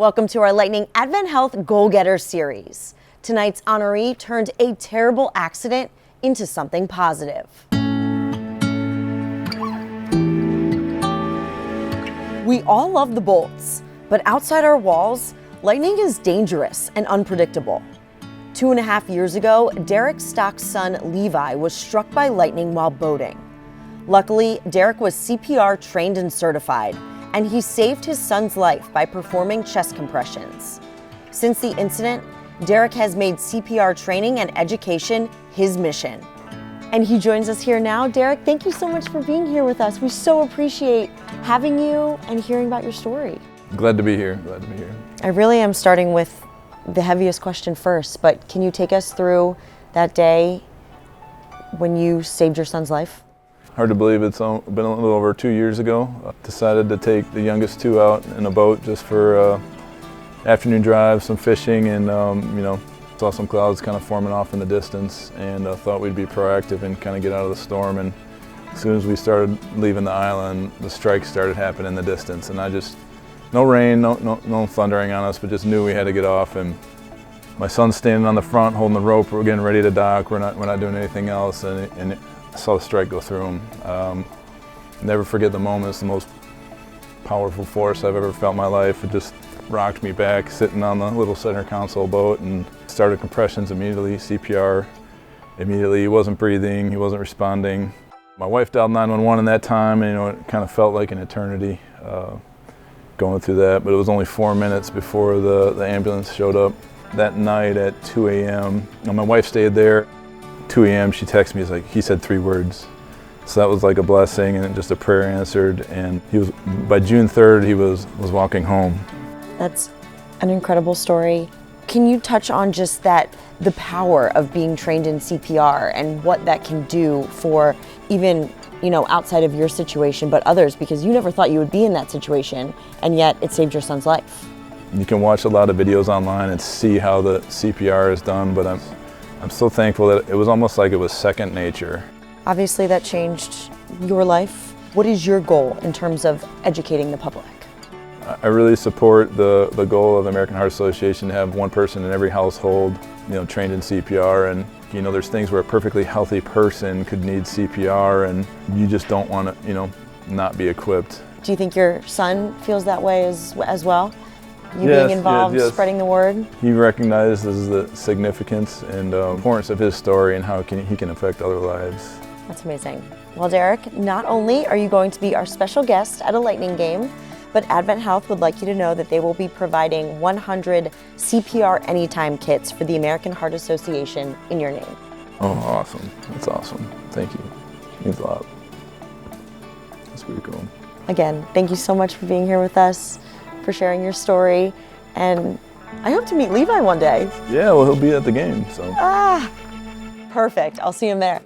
Welcome to our Lightning Advent Health Goal Getter series. Tonight's honoree turned a terrible accident into something positive. We all love the Bolts, but outside our walls, lightning is dangerous and unpredictable. 2.5 years ago, Derek Stock's son Levi was struck by lightning while boating. Luckily, Derek was CPR trained and certified, and he saved his son's life by performing chest compressions. Since the incident, Derek has made CPR training and education his mission. And he joins us here now. Derek, thank you so much for being here with us. We so appreciate having you and hearing about your story. Glad to be here, glad to be here. I really am starting with the heaviest question first, but can you take us through that day when you saved your son's life? Hard to believe it's been a little over 2 years ago. Decided to take the youngest two out in a boat just for afternoon drive, some fishing, and saw some clouds kind of forming off in the distance, and thought we'd be proactive and kind of get out of the storm. And as soon as we started leaving the island, the strikes started happening in the distance, and no rain, no thundering on us, but just knew we had to get off. And my son's standing on the front holding the rope. We're getting ready to dock. We're not doing anything else, and I saw the strike go through him. Never forget the moment. It's the most powerful force I've ever felt in my life. It just rocked me back, sitting on the little center console boat, and started compressions immediately, CPR immediately. He wasn't breathing, he wasn't responding. My wife dialed 911 in that time, and it kind of felt like an eternity going through that, but it was only 4 minutes before the ambulance showed up. That night at 2 a.m., my wife stayed there. 2 a.m. she texted me, he said 3 words. So that was like a blessing and just a prayer answered, and by June 3rd, he was walking home. That's an incredible story. Can you touch on just the power of being trained in CPR and what that can do for even, outside of your situation, but others, because you never thought you would be in that situation, and yet it saved your son's life? You can watch a lot of videos online and see how the CPR is done, but I'm so thankful that it was almost like it was second nature. Obviously that changed your life. What is your goal in terms of educating the public? I really support the goal of the American Heart Association to have one person in every household, trained in CPR. And there's things where a perfectly healthy person could need CPR, and you just don't want to, not be equipped. Do you think your son feels that way as well? You yes, being involved, yes. Spreading the word? He recognizes the significance and importance of his story and how he can affect other lives. That's amazing. Well, Derek, not only are you going to be our special guest at a Lightning game, but Advent Health would like you to know that they will be providing 100 CPR Anytime kits for the American Heart Association in your name. Oh, awesome. That's awesome. Thank you. It means a lot. That's pretty cool. Again, thank you so much for being here with us, for sharing your story, and I hope to meet Levi one day. Yeah, well, he'll be at the game, so. Perfect. I'll see him there.